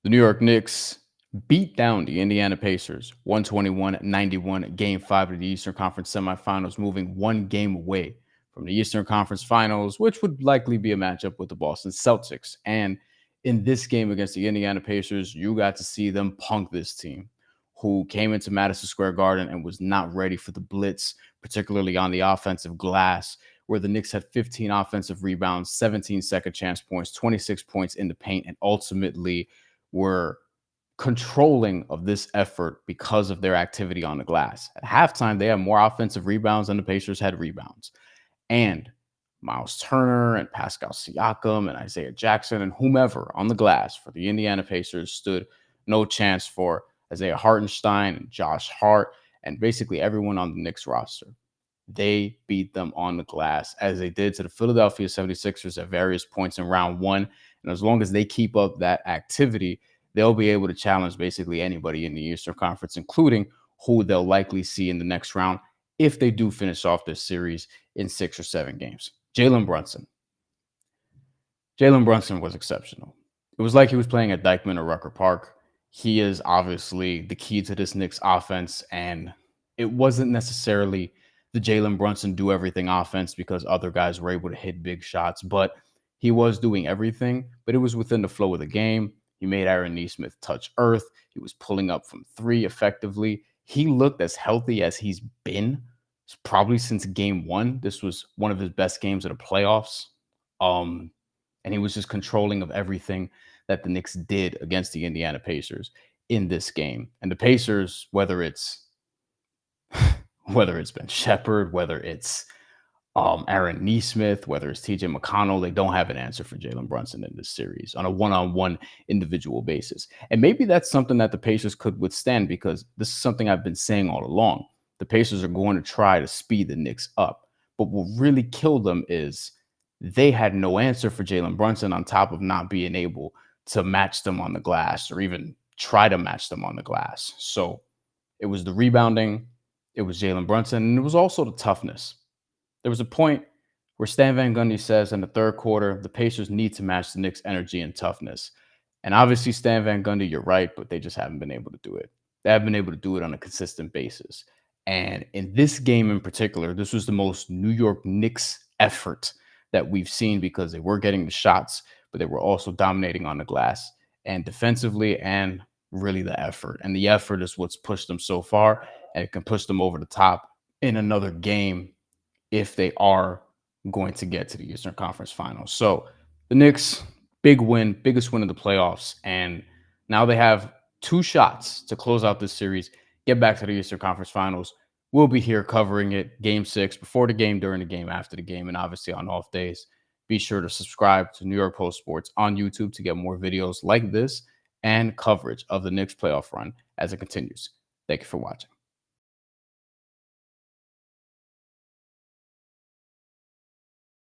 The New York Knicks beat down the Indiana Pacers 121-91, game 5 of the Eastern Conference semifinals, moving one game away from the Eastern Conference Finals, which would likely be a matchup with the Boston Celtics. And in this game against the Indiana Pacers, you got to see them punk this team who came into Madison Square Garden and was not ready for the blitz, particularly on the offensive glass, where the Knicks had 15 offensive rebounds, 17 second chance points, 26 points in the paint, and ultimately were controlling of this effort because of their activity on the glass. At halftime, they had more offensive rebounds than the Pacers had rebounds. And Miles Turner and Pascal Siakam and Isaiah Jackson and whomever on the glass for the Indiana Pacers stood no chance for Isaiah Hartenstein and Josh Hart and basically everyone on the Knicks roster. They beat them on the glass as they did to the Philadelphia 76ers at various points in round one. And as long as they keep up that activity, they'll be able to challenge basically anybody in the Eastern Conference, including who they'll likely see in the next round if they do finish off this series in 6 or 7 games. Jalen Brunson. Jalen Brunson was exceptional. It was like he was playing at Dykeman or Rucker Park. He is obviously the key to this Knicks offense, and it wasn't necessarily the Jalen Brunson do everything offense because other guys were able to hit big shots, but he was doing everything, but it was within the flow of the game. He made Aaron Nesmith touch earth. He was pulling up from 3 effectively. He looked as healthy as he's been probably since game 1. This was one of his best games of the playoffs. And he was just controlling of everything that the Knicks did against the Indiana Pacers in this game. And the Pacers, whether it's Ben Shepherd, whether it's Aaron Nesmith, whether it's TJ McConnell, they don't have an answer for Jalen Brunson in this series on a one-on-one individual basis. And maybe that's something that the Pacers could withstand because this is something I've been saying all along. The Pacers are going to try to speed the Knicks up. But what really killed them is they had no answer for Jalen Brunson on top of not being able to match them on the glass or even try to match them on the glass. So it was the rebounding, it was Jalen Brunson, and it was also the toughness. There was a point where Stan Van Gundy says in the third quarter, the Pacers need to match the Knicks' energy and toughness. And obviously, Stan Van Gundy, you're right, but they just haven't been able to do it. They haven't been able to do it on a consistent basis. And in this game in particular, this was the most New York Knicks effort that we've seen because they were getting the shots, but they were also dominating on the glass and defensively and really the effort. And the effort is what's pushed them so far, and it can push them over the top in another game if they are going to get to the Eastern Conference Finals. So the Knicks, big win, biggest win of the playoffs. And now they have 2 shots to close out this series, get back to the Eastern Conference Finals. We'll be here covering it game 6, before the game, during the game, after the game, and obviously on off days. Be sure to subscribe to New York Post Sports on YouTube to get more videos like this and coverage of the Knicks playoff run as it continues. Thank you for watching.